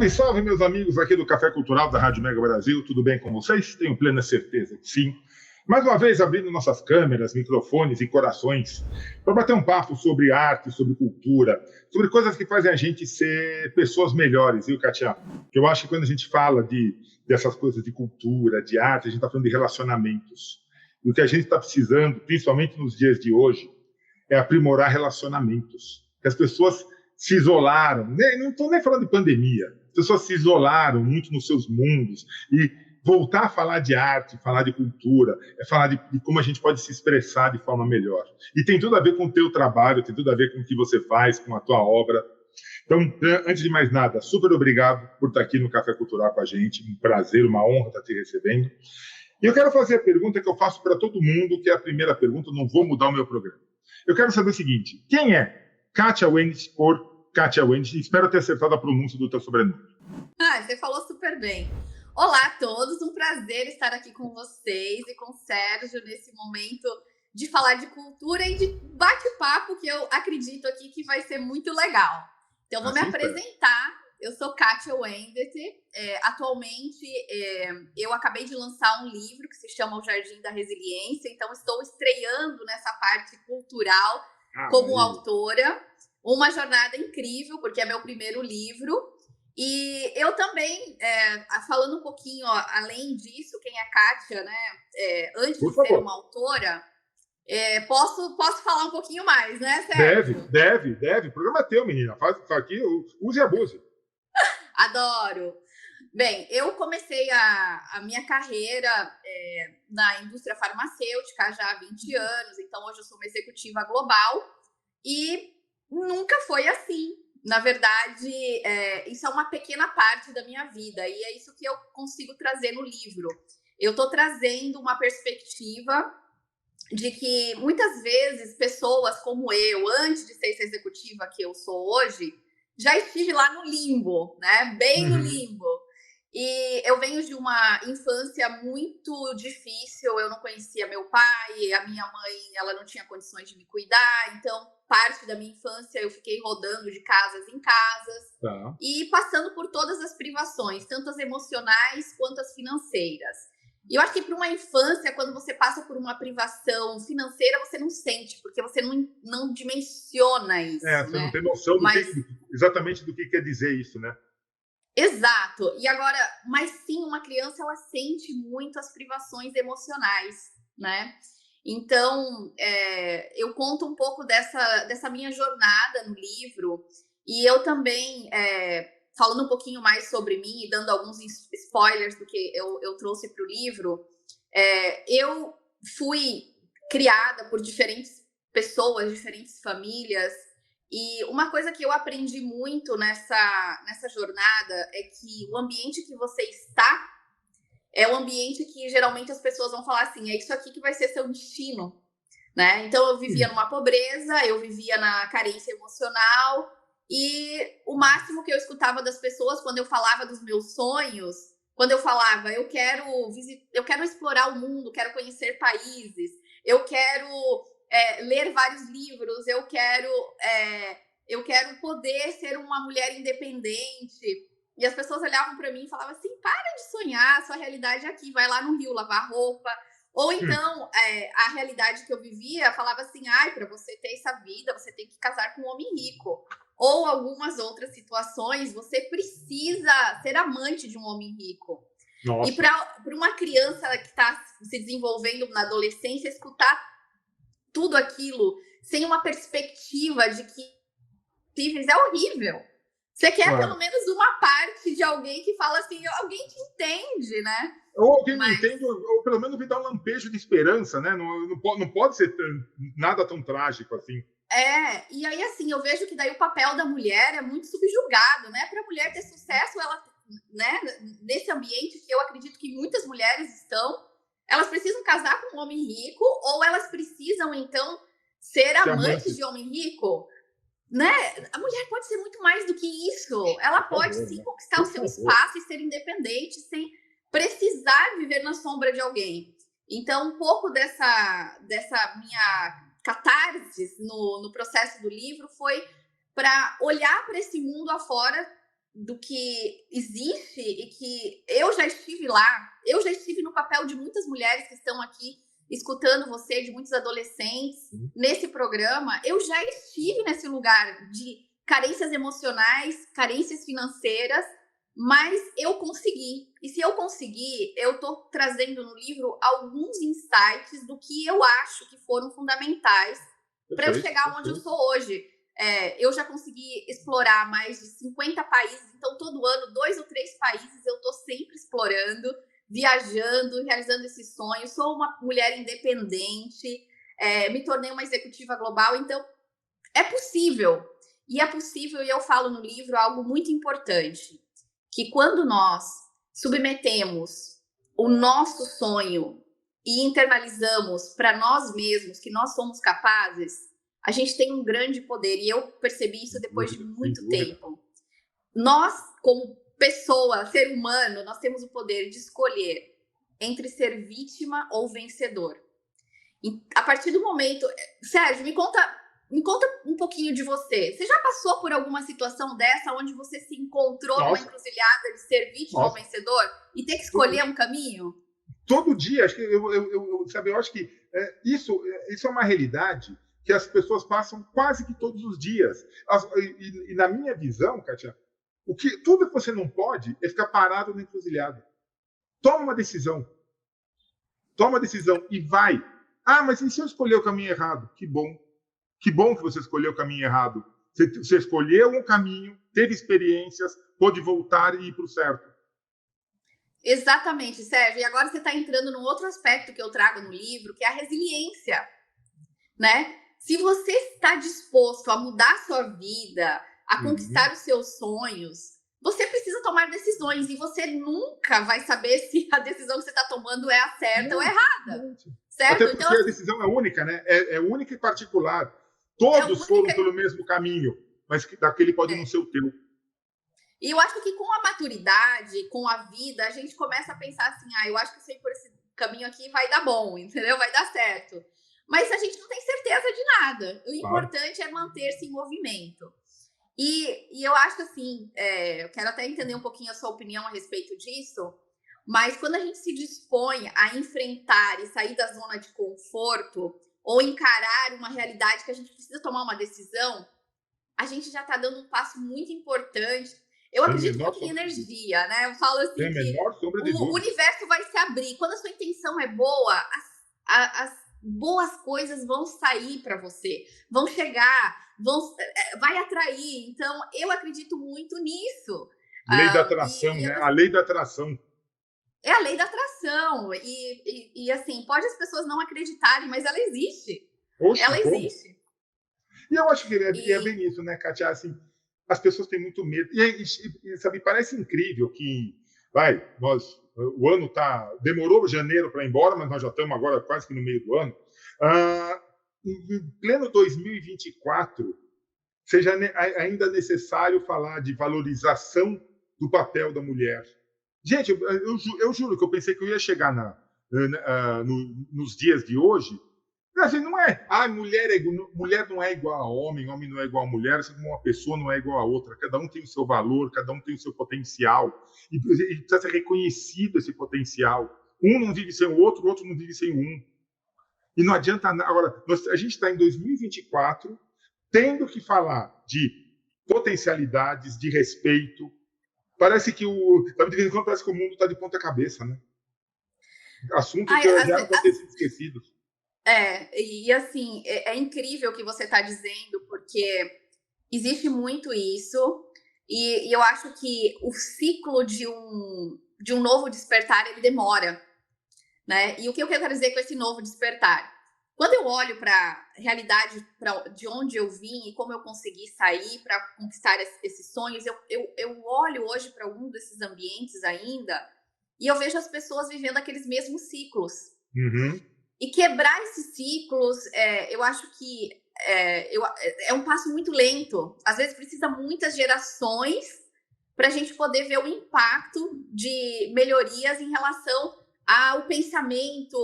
Salve, salve, meus amigos aqui do Café Cultural da Rádio Mega Brasil. Tudo bem com vocês? Tenho plena certeza que sim. Mais uma vez, abrindo nossas câmeras, microfones e corações para bater um papo sobre arte, sobre cultura, sobre coisas que fazem a gente ser pessoas melhores, viu, Katia? Eu acho que quando a gente fala dessas coisas de cultura, de arte, a gente está falando de relacionamentos. E o que a gente está precisando, principalmente nos dias de hoje, é aprimorar relacionamentos. Que as pessoas se isolaram, não estou nem falando de pandemia, as pessoas se isolaram muito nos seus mundos e voltar a falar de arte, falar de cultura, é falar de como a gente pode se expressar de forma melhor. E tem tudo a ver com o teu trabalho, tem tudo a ver com o que você faz, com a tua obra. Então, antes de mais nada, super obrigado por estar aqui no Café Cultural com a gente, um prazer, uma honra estar te recebendo. E eu quero fazer a pergunta que eu faço para todo mundo, que é a primeira pergunta, não vou mudar o meu programa. Eu quero saber o seguinte, quem é Katia Wendt por Katia Wendt? Espero ter acertado a pronúncia do teu sobrenome. Você falou super bem. Olá a todos, um prazer estar aqui com vocês e com o Sérgio nesse momento de falar de cultura e de bate-papo que eu acredito aqui que vai ser muito legal. Então, vou me apresentar. Eu sou Katia Wendt. Atualmente, eu acabei de lançar um livro que se chama O Jardim da Resiliência, então estou estreando nessa parte cultural como autora. Uma jornada incrível, porque é meu primeiro livro. E eu também, falando um pouquinho, além disso, quem é Katia, né? Antes de ser uma autora, posso falar um pouquinho mais, né, Sérgio? Deve. O programa é teu, menina. Faz aqui, use e abuse. Adoro. Bem, eu comecei a minha carreira na indústria farmacêutica já há 20 anos, então hoje eu sou uma executiva global e nunca foi assim. Na verdade, isso é uma pequena parte da minha vida e é isso que eu consigo trazer no livro. Eu estou trazendo uma perspectiva de que muitas vezes pessoas como eu, antes de ser essa executiva que eu sou hoje, já estive lá no limbo, né? Bem no limbo. E eu venho de uma infância muito difícil, eu não conhecia meu pai, a minha mãe, ela não tinha condições de me cuidar, então parte da minha infância eu fiquei rodando de casas em casas e passando por todas as privações, tanto as emocionais quanto as financeiras. E eu acho que para uma infância, quando você passa por uma privação financeira, você não sente, porque você não dimensiona isso. Você não tem noção exatamente do que quer dizer isso, né? Exato. E agora, mas sim, uma criança, ela sente muito as privações emocionais, né? Então, eu conto um pouco dessa minha jornada no livro e eu também, falando um pouquinho mais sobre mim e dando alguns spoilers do que eu trouxe para o livro, eu fui criada por diferentes pessoas, diferentes famílias. E uma coisa que eu aprendi muito nessa jornada é que o ambiente que você está é o ambiente que geralmente as pessoas vão falar assim, é isso aqui que vai ser seu destino, né? Então eu vivia numa pobreza, eu vivia na carência emocional e o máximo que eu escutava das pessoas quando eu falava dos meus sonhos, quando eu falava eu quero explorar o mundo, quero conhecer países, eu quero ler vários livros, eu quero poder ser uma mulher independente. E as pessoas olhavam para mim e falavam assim, para de sonhar, sua realidade é aqui, vai lá no Rio lavar roupa. Ou então, a realidade que eu vivia falava assim, para você ter essa vida, você tem que casar com um homem rico. Ou algumas outras situações, você precisa ser amante de um homem rico. Nossa. E para uma criança que está se desenvolvendo na adolescência, escutar tudo aquilo sem uma perspectiva de que é horrível. Você quer pelo menos uma parte de alguém que fala assim, alguém que entende, né? Ou alguém me entende, ou pelo menos me dá um lampejo de esperança, né? Não pode ser nada tão trágico assim. E aí assim, eu vejo que daí o papel da mulher é muito subjugado, né? Para a mulher ter sucesso, ela, né? Nesse ambiente que eu acredito que muitas mulheres estão, elas precisam casar com um homem rico ou elas precisam, então, ser amantes de homem rico, né? A mulher pode ser muito mais do que isso. Ela pode sim conquistar o seu espaço e ser independente sem precisar viver na sombra de alguém. Então, um pouco dessa minha catarse no processo do livro foi para olhar para esse mundo afora do que existe e que eu já estive lá, eu já estive no papel de muitas mulheres que estão aqui escutando você, de muitos adolescentes nesse programa, eu já estive nesse lugar de carências emocionais, carências financeiras, mas eu consegui. E se eu conseguir, eu estou trazendo no livro alguns insights do que eu acho que foram fundamentais para eu chegar onde eu sou hoje. Eu já consegui explorar mais de 50 países, então todo ano, 2 ou 3 países eu estou sempre explorando, viajando, realizando esse sonho. Sou uma mulher independente, me tornei uma executiva global, então é possível. E é possível, e eu falo no livro algo muito importante, que quando nós submetemos o nosso sonho e internalizamos para nós mesmos que nós somos capazes, a gente tem um grande poder. E eu percebi isso depois de muito tempo. Nós, como pessoa, ser humano, nós temos o poder de escolher entre ser vítima ou vencedor. E a partir do momento... Sérgio, me conta um pouquinho de você. Você já passou por alguma situação dessa onde você se encontrou numa encruzilhada de ser vítima ou vencedor e ter que escolher um caminho? Todo dia, acho que eu acho que isso é uma realidade que as pessoas passam quase que todos os dias. E na minha visão, Kátia, tudo que você não pode é ficar parado na encruzilhada. Toma uma decisão. Toma uma decisão e vai. Ah, mas e se eu escolher o caminho errado? Que bom. Que bom que você escolheu o caminho errado. Você escolheu um caminho, teve experiências, pôde voltar e ir para o certo. Exatamente, Sérgio. E agora você está entrando num outro aspecto que eu trago no livro, que é a resiliência, né? Se você está disposto a mudar a sua vida, a conquistar os seus sonhos, você precisa tomar decisões e você nunca vai saber se a decisão que você está tomando é a certa ou errada. Certo? Até porque a decisão é única, né? É única e particular. Todos foram pelo mesmo caminho, mas daquele pode não ser o teu. E eu acho que com a maturidade, com a vida, a gente começa a pensar assim, eu acho que se eu ir por esse caminho aqui vai dar bom, entendeu? Vai dar certo. Mas a gente não tem certeza de nada. O importante é manter-se em movimento. E eu acho que assim, eu quero até entender um pouquinho a sua opinião a respeito disso, mas quando a gente se dispõe a enfrentar e sair da zona de conforto ou encarar uma realidade que a gente precisa tomar uma decisão, a gente já está dando um passo muito importante. Eu acredito muito em energia, né? Eu falo assim que o universo vai se abrir. Quando a sua intenção é boa, as boas coisas vão sair para você, vão chegar, vai atrair. Então, eu acredito muito nisso. Lei da atração, né? A lei da atração. É a lei da atração. E assim, pode as pessoas não acreditarem, mas ela existe. Ela existe. E eu acho que é bem isso, né, Kátia? Assim, as pessoas têm muito medo. E sabe, parece incrível que o ano demorou janeiro para ir embora, mas nós já estamos agora quase que no meio do ano. Em pleno 2024, seja ainda necessário falar de valorização do papel da mulher. Gente, eu juro que eu pensei que eu ia chegar nos dias de hoje. Assim, não é. Mulher não é igual a homem não é igual a mulher, uma pessoa não é igual a outra. Cada um tem o seu valor, cada um tem o seu potencial. E precisa ser reconhecido esse potencial. Um não vive sem o outro não vive sem um. E não adianta. Agora, a gente está em 2024, tendo que falar de potencialidades, de respeito. Parece que de vez em quando parece que o mundo está de ponta cabeça, né? Assuntos que já eram para ter sido esquecidos. E assim, é incrível o que você está dizendo, porque existe muito isso, e eu acho que o ciclo de um novo despertar, ele demora, né? E o que eu quero dizer com esse novo despertar? Quando eu olho para a realidade de onde eu vim e como eu consegui sair para conquistar esses sonhos, eu olho hoje para algum desses ambientes ainda e eu vejo as pessoas vivendo aqueles mesmos ciclos. E quebrar esses ciclos, eu acho que é um passo muito lento. Às vezes precisa muitas gerações para a gente poder ver o impacto de melhorias em relação ao pensamento,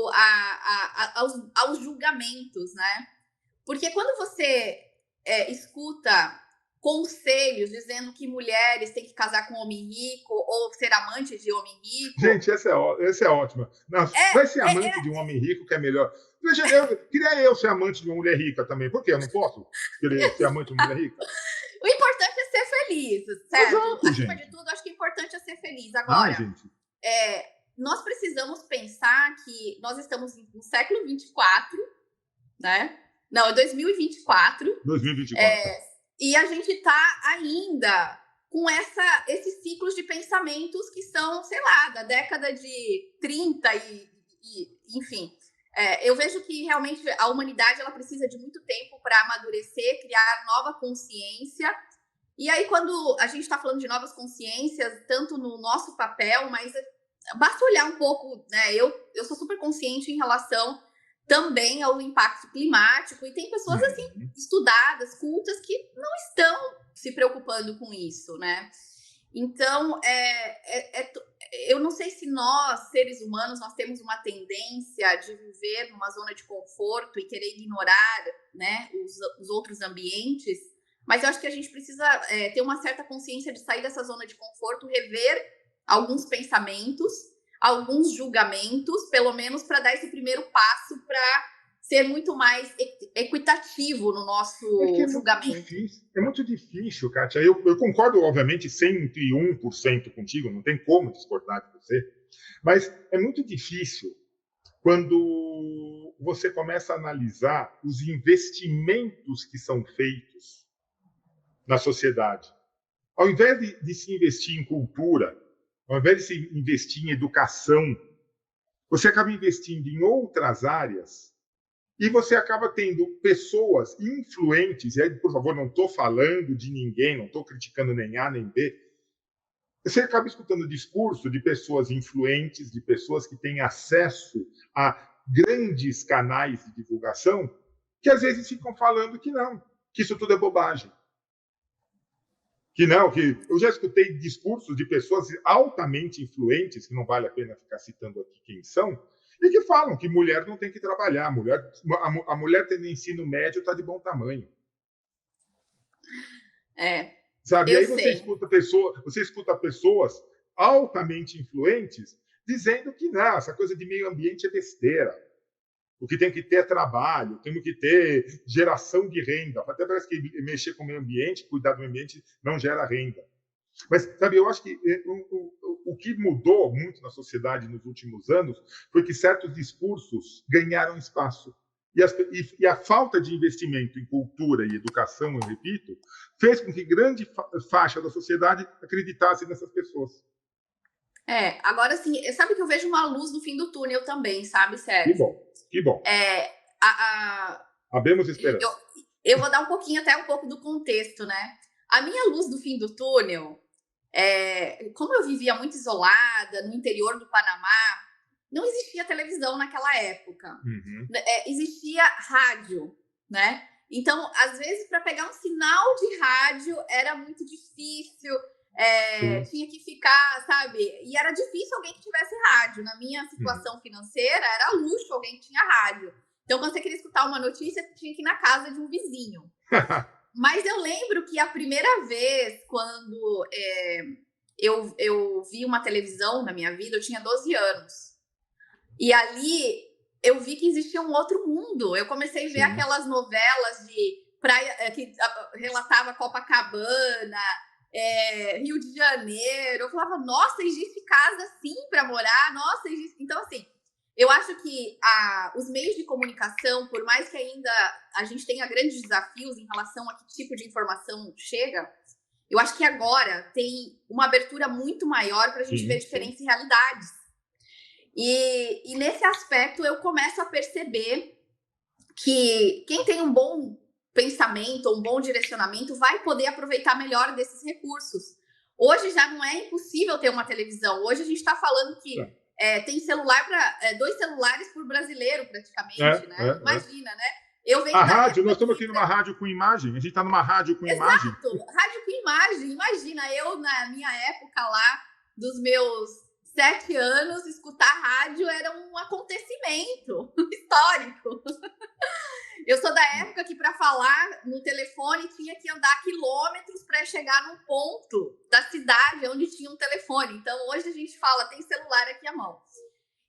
aos julgamentos, né? Porque quando você escuta conselhos dizendo que mulheres têm que casar com homem rico ou ser amante de homem rico. Gente, essa é ótima. Não, vai ser amante de um homem rico que é melhor. Veja, queria eu ser amante de uma mulher rica também. Por quê? Eu não posso querer ser amante de uma mulher rica? O importante é ser feliz, certo? Exato, Acima de tudo, acho que o importante é ser feliz. Agora, gente. Nós precisamos pensar que nós estamos no século 24, né? Não, 2024. 2024. E a gente está ainda com esses ciclos de pensamentos que são, sei lá, da década de 30 enfim. Eu vejo que realmente a humanidade ela precisa de muito tempo para amadurecer, criar nova consciência. E aí, quando a gente está falando de novas consciências, tanto no nosso papel, mas basta olhar um pouco, né? Eu sou super consciente em relação também ao impacto climático, e tem pessoas assim, estudadas, cultas, que não estão se preocupando com isso, né? Então, eu não sei se nós, seres humanos, nós temos uma tendência de viver numa zona de conforto e querer ignorar, né, os outros ambientes, mas eu acho que a gente precisa ter uma certa consciência de sair dessa zona de conforto, rever alguns pensamentos, alguns julgamentos, pelo menos para dar esse primeiro passo para ser muito mais equitativo no nosso julgamento. É muito difícil, Kátia. Eu concordo, obviamente, 101% contigo, não tem como discordar de você, mas é muito difícil quando você começa a analisar os investimentos que são feitos na sociedade. Ao invés de se investir em cultura, ao invés de se investir em educação, você acaba investindo em outras áreas e você acaba tendo pessoas influentes, e aí, por favor, não estou falando de ninguém, não estou criticando nem A nem B, você acaba escutando o discurso de pessoas influentes, de pessoas que têm acesso a grandes canais de divulgação, que às vezes ficam falando que não, que isso tudo é bobagem. Que eu já escutei discursos de pessoas altamente influentes, que não vale a pena ficar citando aqui quem são, e que falam que mulher não tem que trabalhar, a mulher tendo ensino médio está de bom tamanho. Sabe? E aí você escuta pessoas altamente influentes dizendo que não, essa coisa de meio ambiente é besteira. O que tem que ter é trabalho, temos que ter geração de renda. Até parece que mexer com o meio ambiente, cuidar do meio ambiente, não gera renda. Mas, sabe, eu acho que o que mudou muito na sociedade nos últimos anos foi que certos discursos ganharam espaço. E a falta de investimento em cultura e educação, eu repito, fez com que grande faixa da sociedade acreditasse nessas pessoas. Agora sim, sabe que eu vejo uma luz no fim do túnel também, sabe, Sérgio? Que bom. Habemos esperança. Eu vou dar um pouco do contexto, né? A minha luz do fim do túnel, como eu vivia muito isolada, no interior do Panamá, não existia televisão naquela época. Existia rádio, né? Então, às vezes, para pegar um sinal de rádio era muito difícil. Tinha que ficar, sabe? E era difícil alguém que tivesse rádio. Na minha situação financeira, era luxo alguém que tinha rádio. Então, quando você queria escutar uma notícia, tinha que ir na casa de um vizinho. Mas eu lembro que a primeira vez, quando eu vi uma televisão na minha vida, eu tinha 12 anos. E ali, eu vi que existia um outro mundo. Eu comecei a ver aquelas novelas de praia que relatava Copacabana, Rio de Janeiro. Eu falava, nossa, existe casa assim para morar, nossa, existe. Então, assim, eu acho que os meios de comunicação, por mais que ainda a gente tenha grandes desafios em relação a que tipo de informação chega, eu acho que agora tem uma abertura muito maior para a gente ver diferentes realidades. E nesse aspecto eu começo a perceber que quem tem um bom pensamento, um bom direcionamento, vai poder aproveitar melhor desses recursos. Hoje já não é impossível ter uma televisão. Hoje a gente está falando que tem celular para 2 celulares por brasileiro, praticamente, né? Imagina, né? A rádio, nós estamos aqui numa rádio com imagem. A gente está numa rádio com imagem. Exato, rádio com imagem. Imagina, eu na minha época lá, dos meus 7 anos, escutar rádio era um acontecimento histórico. Eu sou da época que para falar no telefone tinha que andar quilômetros para chegar num ponto da cidade onde tinha um telefone. Então hoje a gente fala, tem celular aqui à mão.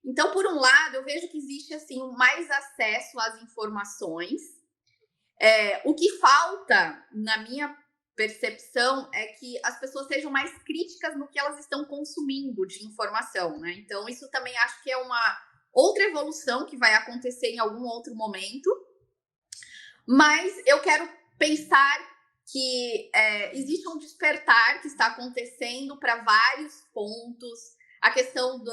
Então, por um lado, eu vejo que existe assim mais acesso às informações. O que falta, na minha percepção, é que as pessoas sejam mais críticas no que elas estão consumindo de informação, né? Então, isso também acho que é uma outra evolução que vai acontecer em algum outro momento. Mas eu quero pensar que existe um despertar que está acontecendo para vários pontos. A questão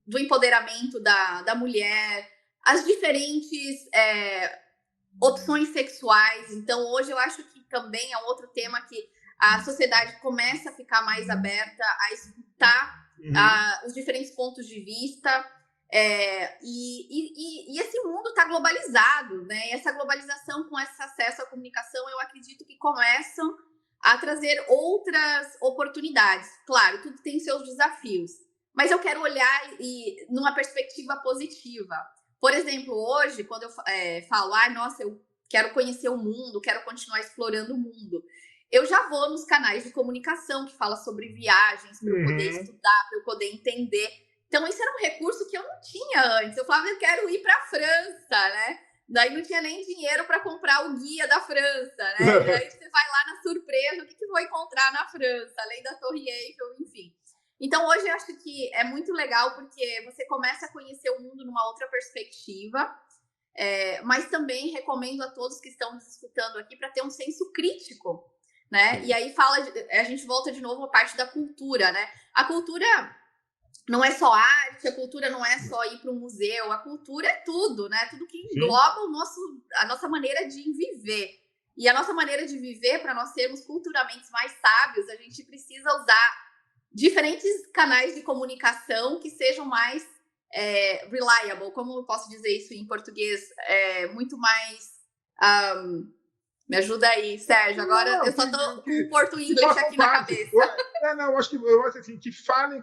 do empoderamento da mulher, as diferentes opções sexuais. Então, hoje eu acho que também é outro tema que a sociedade começa a ficar mais aberta a escutar os diferentes pontos de vista. E esse mundo está globalizado, né? E essa globalização com esse acesso à comunicação, eu acredito que começam a trazer outras oportunidades. Claro, tudo tem seus desafios, mas eu quero olhar numa perspectiva positiva. Por exemplo, hoje, quando eu falo, nossa, eu quero conhecer o mundo, quero continuar explorando o mundo, eu já vou nos canais de comunicação que fala sobre viagens, para eu poder estudar, para eu poder entender. Então, isso era um recurso que eu não tinha antes. Eu falava, eu quero ir para a França, né? Daí não tinha nem dinheiro para comprar o guia da França, né? E aí você vai lá na surpresa, o que vou encontrar na França? Além da Torre Eiffel, enfim. Então, hoje eu acho que é muito legal porque você começa a conhecer o mundo numa outra perspectiva, mas também recomendo a todos que estão nos escutando aqui para ter um senso crítico, né? E aí a gente volta de novo à parte da cultura, né? A cultura não é só arte, a cultura não é só ir para um museu, a cultura é tudo, né? Tudo que engloba a nossa maneira de viver. E a nossa maneira de viver, para nós sermos culturalmente mais sábios, a gente precisa usar diferentes canais de comunicação que sejam mais reliable, como eu posso dizer isso em português, muito mais... me ajuda aí, Sérgio. Agora eu só tô com o português aqui na cabeça. Eu acho assim, que falem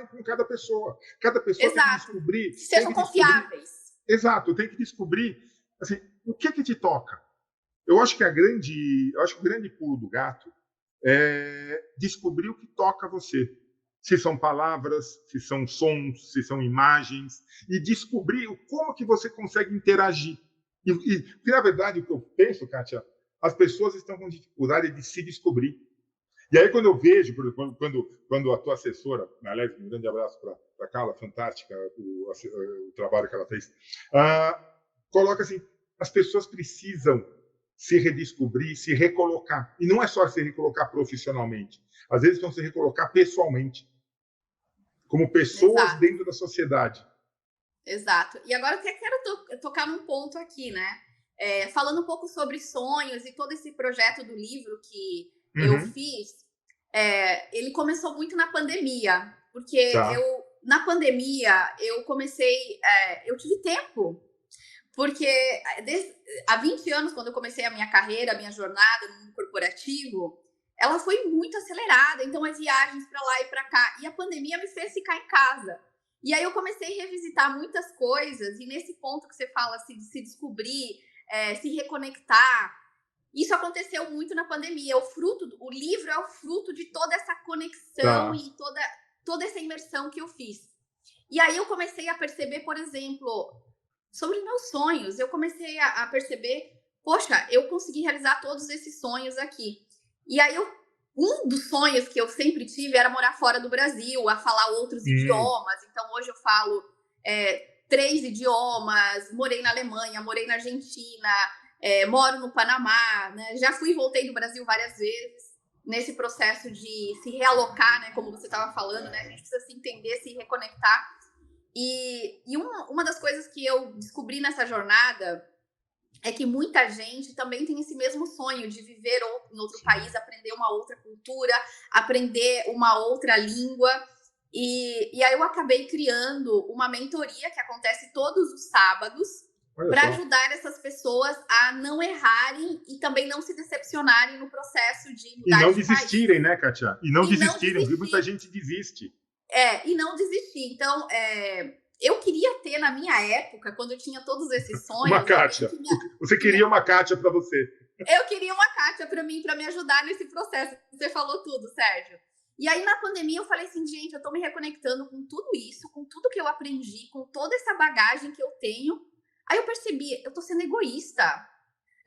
com cada pessoa. Cada pessoa tem que descobrir. Que sejam confiáveis. Exato, tem que descobrir assim, o que te toca. Eu acho que o grande pulo do gato é descobrir o que toca você. Se são palavras, se são sons, se são imagens, e descobrir como que você consegue interagir. E na verdade, o que eu penso, Kátia, as pessoas estão com dificuldade de se descobrir. E aí, quando eu vejo, quando a tua assessora, aliás, um grande abraço para a Carla, fantástica, o trabalho que ela fez, coloca assim, as pessoas precisam se redescobrir, se recolocar. E não é só se recolocar profissionalmente. Às vezes vão se recolocar pessoalmente. Como pessoas dentro da sociedade. Exato. E agora eu até quero tocar num ponto aqui, né? Falando um pouco sobre sonhos e todo esse projeto do livro que eu fiz, ele começou muito na pandemia. Porque na pandemia, eu tive tempo. Porque há 20 anos, quando eu comecei a minha carreira, a minha jornada no mundo corporativo, ela foi muito acelerada. Então, as viagens para lá e para cá. E a pandemia me fez ficar em casa. E aí eu comecei a revisitar muitas coisas. E nesse ponto que você fala, se descobrir, se reconectar, isso aconteceu muito na pandemia. O livro é o fruto de toda essa conexão e toda essa imersão que eu fiz. E aí eu comecei a perceber, por exemplo, sobre meus sonhos. Eu comecei a perceber, poxa, eu consegui realizar todos esses sonhos aqui. E aí um dos sonhos que eu sempre tive era morar fora do Brasil, a falar outros idiomas. Então hoje eu falo 3 idiomas, morei na Alemanha, morei na Argentina, moro no Panamá, né? Já fui e voltei do Brasil várias vezes nesse processo de se realocar, né? Como você estava falando, né? A gente precisa se entender, se reconectar. E uma das coisas que eu descobri nessa jornada é que muita gente também tem esse mesmo sonho de viver em outro país, aprender uma outra cultura, aprender uma outra língua. E aí eu acabei criando uma mentoria que acontece todos os sábados para ajudar essas pessoas a não errarem e também não se decepcionarem no processo de mudar de país. E não desistirem, né, Kátia? E não desistirem, porque muita gente desiste. E não desistir. Então, eu queria ter, na minha época, quando eu tinha todos esses sonhos... Uma Kátia. Você queria uma Kátia para você. Eu queria uma Kátia para mim, para me ajudar nesse processo. Você falou tudo, Sérgio. E aí, na pandemia, eu falei assim, gente, eu tô me reconectando com tudo isso, com tudo que eu aprendi, com toda essa bagagem que eu tenho. Aí eu percebi, eu tô sendo egoísta.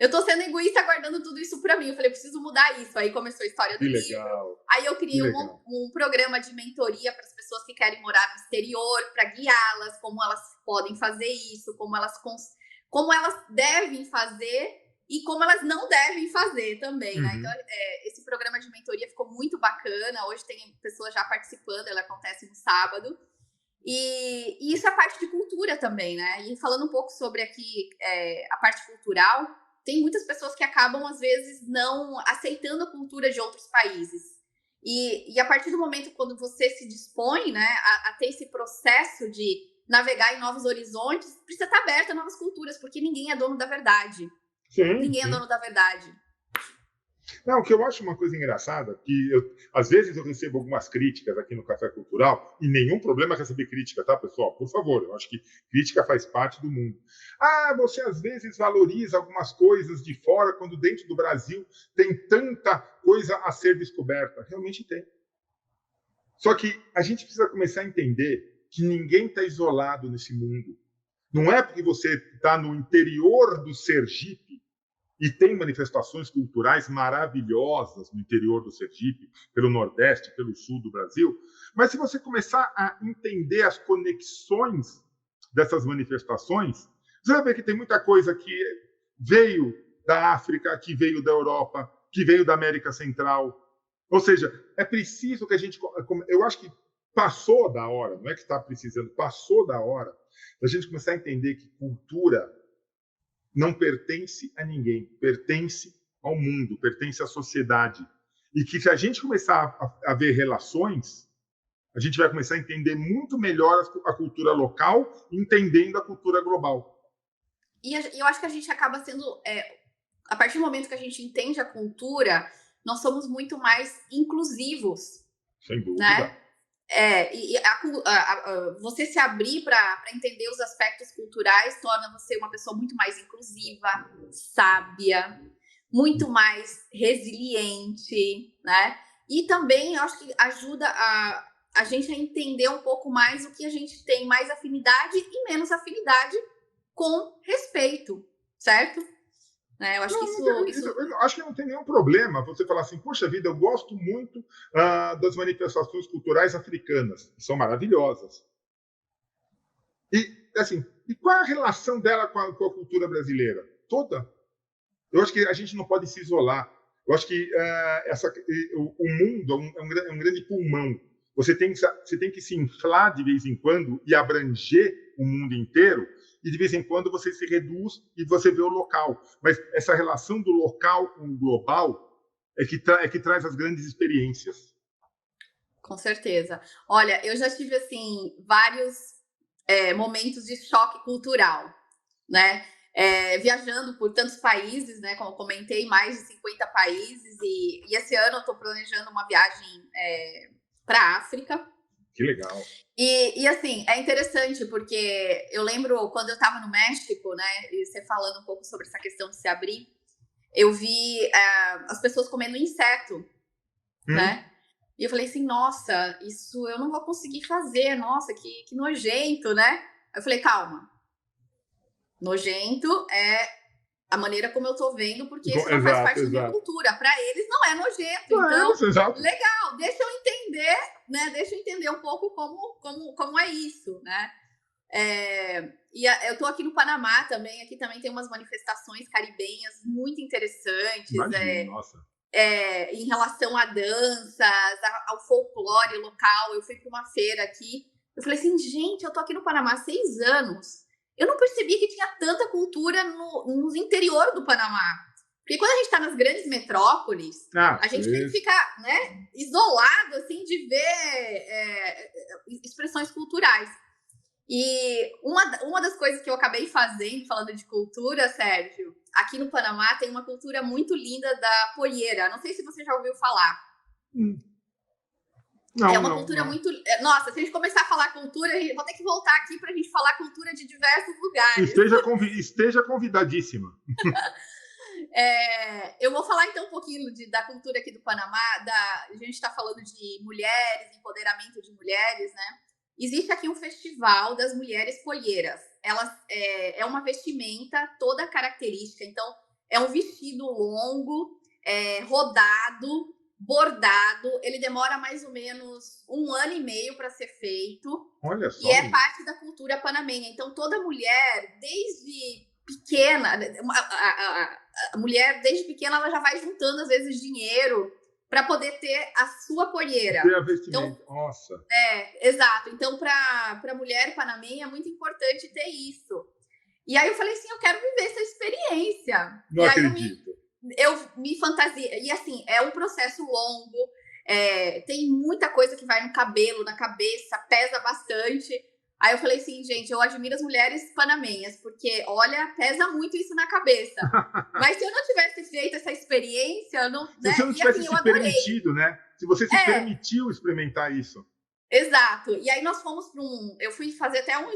Eu tô sendo egoísta guardando tudo isso pra mim. Eu falei, preciso mudar isso. Aí começou a história do livro. Aí eu criei um programa de mentoria para as pessoas que querem morar no exterior, para guiá-las, como elas podem fazer isso, como elas devem fazer e como elas não devem fazer também, né? Então, esse programa de mentoria ficou muito bacana. Hoje tem pessoas já participando, ele acontece no sábado. E isso é parte de cultura também, né? E falando um pouco sobre aqui a parte cultural, tem muitas pessoas que acabam, às vezes, não aceitando a cultura de outros países. E a partir do momento quando você se dispõe, né, a ter esse processo de navegar em novos horizontes, precisa estar aberto a novas culturas, porque ninguém é dono da verdade. Ninguém é dono da verdade. Não, o que eu acho uma coisa engraçada, que às vezes eu recebo algumas críticas aqui no Café Cultural, e nenhum problema receber crítica, tá, pessoal? Por favor, eu acho que crítica faz parte do mundo. Você às vezes valoriza algumas coisas de fora, quando dentro do Brasil tem tanta coisa a ser descoberta. Realmente tem. Só que a gente precisa começar a entender que ninguém está isolado nesse mundo. Não é porque você está no interior do Sergipe e tem manifestações culturais maravilhosas no interior do Sergipe, pelo Nordeste, pelo Sul do Brasil, mas se você começar a entender as conexões dessas manifestações, você vai ver que tem muita coisa que veio da África, que veio da Europa, que veio da América Central. Ou seja, é preciso que a gente... Eu acho que passou da hora, não é que está precisando, passou da hora da gente começar a entender que cultura não pertence a ninguém, pertence ao mundo, pertence à sociedade. E que se a gente começar a ver relações, a gente vai começar a entender muito melhor a cultura local, entendendo a cultura global. E eu acho que a gente acaba sendo... a partir do momento que a gente entende a cultura, nós somos muito mais inclusivos. Sem dúvida. Né? Você se abrir para entender os aspectos culturais torna você uma pessoa muito mais inclusiva, sábia, muito mais resiliente, né? E também eu acho que ajuda a gente a entender um pouco mais o que a gente tem mais afinidade e menos afinidade com respeito, certo? Eu acho eu acho que não tem nenhum problema você falar assim, poxa vida, eu gosto muito das manifestações culturais africanas, que são maravilhosas. E, assim, e qual é a relação dela com a cultura brasileira? Toda. Eu acho que a gente não pode se isolar. Eu acho que o mundo é um grande pulmão. Você tem que se inflar de vez em quando e abranger o mundo inteiro, e de vez em quando você se reduz e você vê o local. Mas essa relação do local com o global é que traz as grandes experiências. Com certeza. Olha, eu já tive, assim, vários momentos de choque cultural, né? Viajando por tantos países, né? Como eu comentei, mais de 50 países. E esse ano eu estou planejando uma viagem para a África. Que legal. E assim, é interessante porque eu lembro quando eu estava no México, né? E você falando um pouco sobre essa questão de se abrir, eu vi as pessoas comendo inseto, né? E eu falei assim, nossa, isso eu não vou conseguir fazer, nossa, que nojento, né? Eu falei, calma. Nojento é a maneira como eu tô vendo, porque isso não faz parte da minha cultura. Para eles não é nojento. Então, legal, deixa eu entender, né? Deixa eu entender um pouco como é isso, né? E eu tô aqui no Panamá também. Aqui também tem umas manifestações caribenhas muito interessantes. Imagina, nossa. Em relação a danças, ao folclore local. Eu fui para uma feira aqui. Eu falei assim, gente, eu tô aqui no Panamá há 6 anos. Eu não percebi que tinha tanta cultura no interior do Panamá. Porque quando a gente está nas grandes metrópoles, a gente tem que ficar, né, isolado assim, de ver expressões culturais. E uma das coisas que eu acabei fazendo, falando de cultura, Sérgio, aqui no Panamá tem uma cultura muito linda da pollera. Não sei se você já ouviu falar. É Não, uma não, cultura não. muito. Nossa, se a gente começar a falar cultura, vou ter que voltar aqui para a gente falar cultura de diversos lugares. Esteja convidadíssima. Eu vou falar então um pouquinho da cultura aqui do Panamá. A gente está falando de mulheres, empoderamento de mulheres, né? Existe aqui um festival das mulheres poieiras. Elas é uma vestimenta toda característica. Então, é um vestido longo, rodado, bordado. Ele demora mais ou menos 1 ano e meio para ser feito. Olha só. E é parte da cultura panamenha. Então, toda mulher, desde pequena, a mulher, desde pequena, ela já vai juntando, às vezes, dinheiro para poder ter a sua poieira. Ter a vestimenta. Então, nossa. Exato. Então, para a mulher panameña, é muito importante ter isso. E aí eu falei assim, eu quero viver essa experiência. Não e acredito. Aí eu me fantasia. E assim, é um processo longo, tem muita coisa que vai no cabelo, na cabeça, pesa bastante. Aí eu falei assim, gente, eu admiro as mulheres panamenhas, porque, olha, pesa muito isso na cabeça. Mas se eu não tivesse feito essa experiência, eu não... Se você não tivesse se permitido, né? Se você se permitiu experimentar isso. Exato. E aí nós fomos para eu fui fazer até um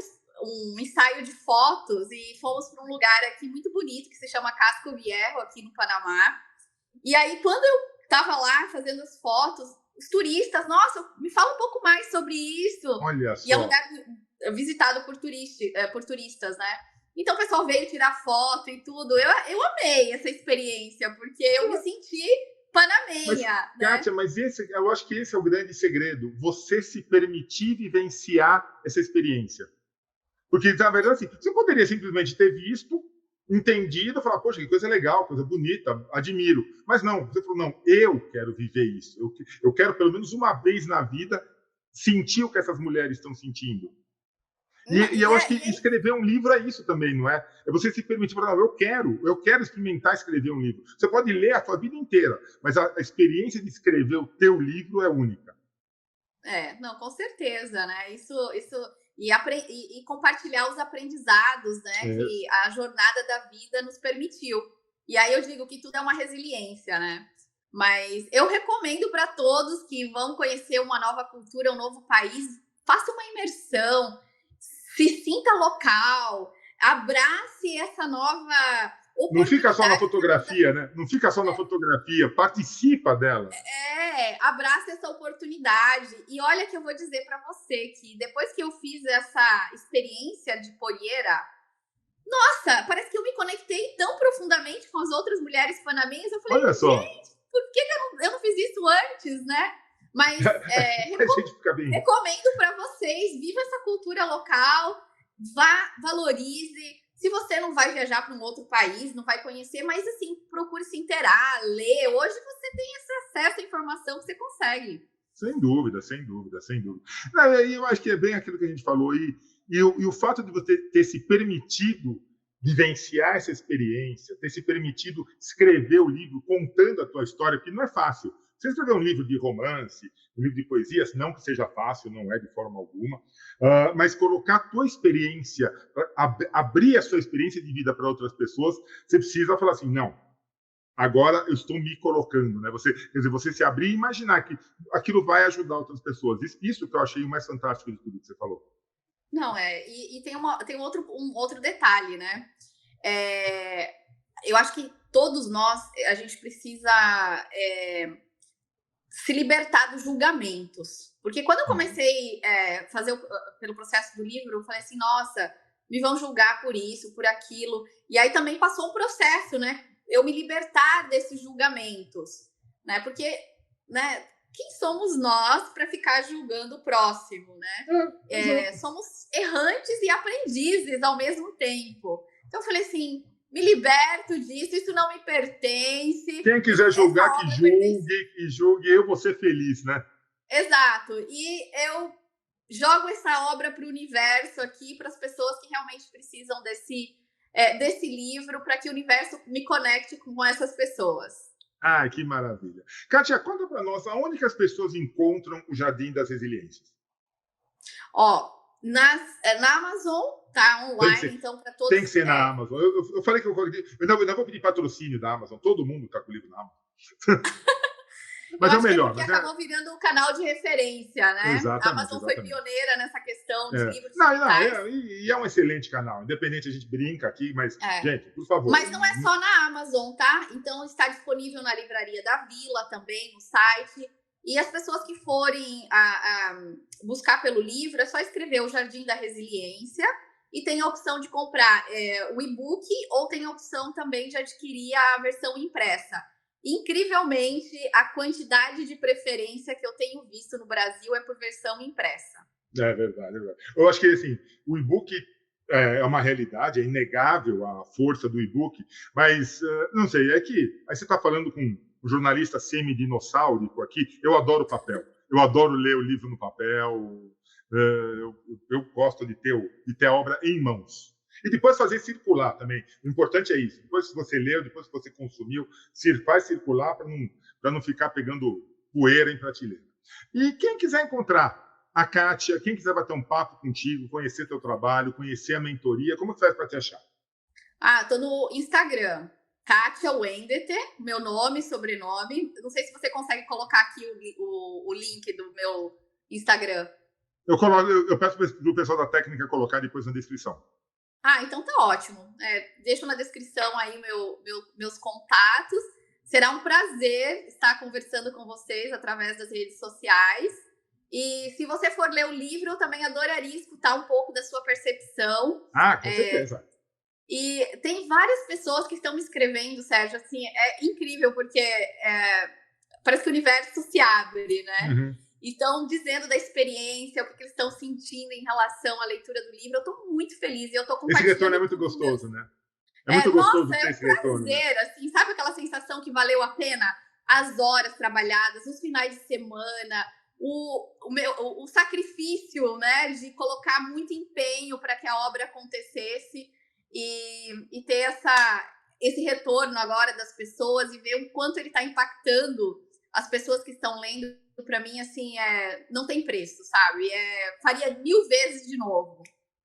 ensaio de fotos e fomos para um lugar aqui muito bonito, que se chama Casco Viejo, aqui no Panamá. E aí, quando eu estava lá fazendo as fotos, os turistas, nossa, me fala um pouco mais sobre isso. Olha só. E é um lugar visitado por turistas, né? Então o pessoal veio tirar foto e tudo. Eu amei essa experiência, porque eu me senti panamenha. Kátia, mas eu acho que esse é o grande segredo. Você se permitir vivenciar essa experiência. Porque, na verdade, assim, você poderia simplesmente ter visto, entendido, falar, poxa, que coisa legal, coisa bonita, admiro. Mas não, você falou, não, eu quero viver isso. Eu quero, pelo menos uma vez na vida, sentir o que essas mulheres estão sentindo. E eu acho que escrever um livro é isso também, não é? É você se permitir falar, não, eu quero experimentar escrever um livro. Você pode ler a sua vida inteira, mas a experiência de escrever o teu livro é única. Não, com certeza, né? Isso e compartilhar os aprendizados, né? Que a jornada da vida nos permitiu. E aí eu digo que tudo é uma resiliência, né? Mas eu recomendo para todos que vão conhecer uma nova cultura, um novo país, faça uma imersão, se sinta local, abrace essa nova oportunidade. Não fica só na fotografia, né? Não fica só na fotografia, participa dela. Abrace essa oportunidade. E olha que eu vou dizer para você que depois que eu fiz essa experiência de poieira, nossa, parece que eu me conectei tão profundamente com as outras mulheres panamenhas. Eu falei, olha só. Gente, por que eu não fiz isso antes, né? Mas recomendo para vocês, viva essa cultura local, valorize. Se você não vai viajar para um outro país, não vai conhecer, mas assim, procure se inteirar, ler. Hoje você tem esse acesso à informação que você consegue. Sem dúvida, sem dúvida, sem dúvida. Eu acho que é bem aquilo que a gente falou. E o fato de você ter se permitido vivenciar essa experiência, ter se permitido escrever o livro contando a tua história, porque não é fácil. Você escrever um livro de romance, um livro de poesias, não que seja fácil, não é de forma alguma, mas colocar a tua experiência, abrir a sua experiência de vida para outras pessoas, você precisa falar assim, não, agora eu estou me colocando, né? Quer dizer, você se abrir e imaginar que aquilo vai ajudar outras pessoas. Isso que eu achei o mais fantástico de tudo que você falou. Não, e tem um outro detalhe, né? Eu acho que todos nós, a gente precisa se libertar dos julgamentos. Porque quando eu comecei a fazer pelo processo do livro, eu falei assim, nossa, me vão julgar por isso, por aquilo. E aí também passou um processo, né? Eu me libertar desses julgamentos, né? Porque, né? Quem somos nós para ficar julgando o próximo, né? Somos errantes e aprendizes ao mesmo tempo. Então eu falei assim, me liberto disso, isso não me pertence. Quem quiser julgar, que julgue, eu vou ser feliz, né? Exato. E eu jogo essa obra para o universo aqui, para as pessoas que realmente precisam desse livro, para que o universo me conecte com essas pessoas. Ah, que maravilha. Kátia, conta para nós, aonde que as pessoas encontram o Jardim das Resiliências? Na Amazon, tá online, então para todos. Tem que ser na Amazon. Eu falei que eu ainda vou pedir patrocínio da Amazon. Todo mundo está com o livro na Amazon. Eu Mas é o acho que é melhor. porque acabou virando um canal de referência, né? Exatamente, A Amazon foi exatamente. pioneira nessa questão de livros Não, digitais. e é um excelente canal. Independente, a gente brinca aqui, mas, É. gente, por favor. Mas não é só na Amazon, tá? Então está disponível na Livraria da Vila também, no site. E as pessoas que forem buscar pelo livro, é só escrever O Jardim da Resiliência e tem a opção de comprar o e-book ou tem a opção também de adquirir a versão impressa. Incrivelmente, a quantidade de preferência que eu tenho visto no Brasil é por versão impressa. É verdade, é verdade. Eu acho que assim, o e-book é uma realidade, é inegável a força do e-book, mas não sei, é que aí você está falando com um jornalista semi-dinossáurico aqui, eu adoro papel, eu adoro ler o livro no papel, eu gosto de ter a obra em mãos. E depois fazer circular também. O importante é isso. Depois que você leu, depois que você consumiu, faz circular para não ficar pegando poeira em prateleira. E quem quiser encontrar a Kátia, quem quiser bater um papo contigo, conhecer teu trabalho, conhecer a mentoria, como faz para te achar? Tô no Instagram, Kátia Wendeter, meu nome, sobrenome. Não sei se você consegue colocar aqui o link do meu Instagram. Eu peço para o pessoal da técnica colocar depois na descrição. Então tá ótimo. Deixo na descrição aí meus contatos. Será um prazer estar conversando com vocês através das redes sociais. E se você for ler o livro, eu também adoraria escutar um pouco da sua percepção. Com certeza. E tem várias pessoas que estão me escrevendo, Sérgio, assim, é incrível, porque parece que o universo se abre, né? Uhum. E estão dizendo da experiência, o que eles estão sentindo em relação à leitura do livro. Eu estou muito feliz e eu estou compartilhando. Esse retorno é muito gostoso, né? É muito gostoso ter esse retorno. Prazer, assim, sabe aquela sensação que valeu a pena? As horas trabalhadas, os finais de semana, o sacrifício, né, de colocar muito empenho para que a obra acontecesse e ter esse retorno agora das pessoas e ver o quanto ele está impactando as pessoas que estão lendo. Para mim, assim, não tem preço, sabe? Faria 1000 vezes de novo.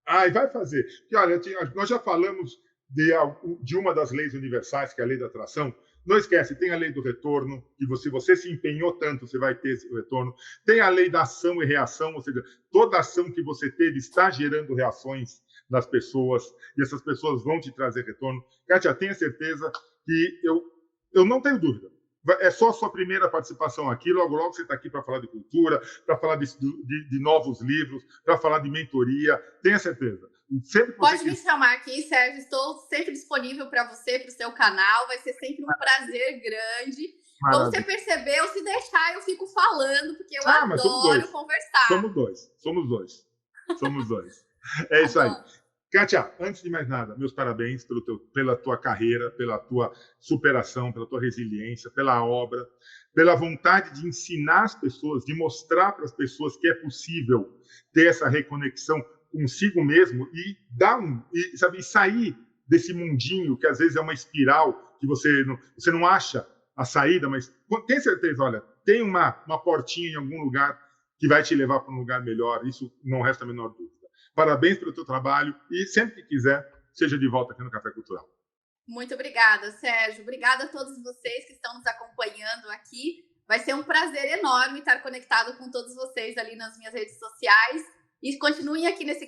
E vai fazer. Porque, olha, nós já falamos de uma das leis universais, que é a lei da atração. Não esquece, tem a lei do retorno, que se você se empenhou tanto, você vai ter esse retorno. Tem a lei da ação e reação, ou seja, toda ação que você teve está gerando reações das pessoas, e essas pessoas vão te trazer retorno. Kátia, tenha certeza que eu não tenho dúvida. É só a sua primeira participação aqui, logo você está aqui para falar de cultura, para falar de novos livros, para falar de mentoria, tenha cereza. Pode me chamar aqui, Sérgio, estou sempre disponível para você, para o seu canal, vai ser sempre um prazer grande. Como você percebeu, se deixar eu fico falando, porque eu adoro conversar. Somos dois. É isso aí. Kátia, antes de mais nada, meus parabéns pela tua carreira, pela tua superação, pela tua resiliência, pela obra, pela vontade de ensinar as pessoas, de mostrar para as pessoas que é possível ter essa reconexão consigo mesmo e sair desse mundinho que às vezes é uma espiral que você não acha a saída, mas tem certeza, olha, tem uma portinha em algum lugar que vai te levar para um lugar melhor, isso não resta a menor dúvida. Parabéns pelo teu trabalho e sempre que quiser, seja de volta aqui no Café Cultural. Muito obrigada, Sérgio. Obrigada a todos vocês que estão nos acompanhando aqui. Vai ser um prazer enorme estar conectado com todos vocês ali nas minhas redes sociais. E continuem aqui nesse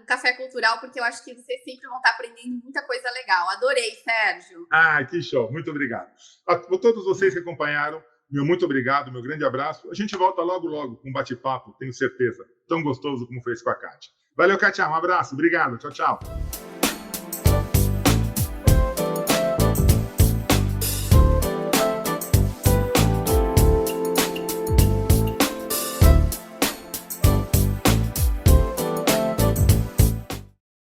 Café Cultural, porque eu acho que vocês sempre vão estar aprendendo muita coisa legal. Adorei, Sérgio. Que show. Muito obrigado. A todos vocês que acompanharam, meu muito obrigado, meu grande abraço. A gente volta logo com um bate-papo, tenho certeza, tão gostoso como foi esse com a Kátia. Valeu, Kátia. Um abraço. Obrigado. Tchau, tchau.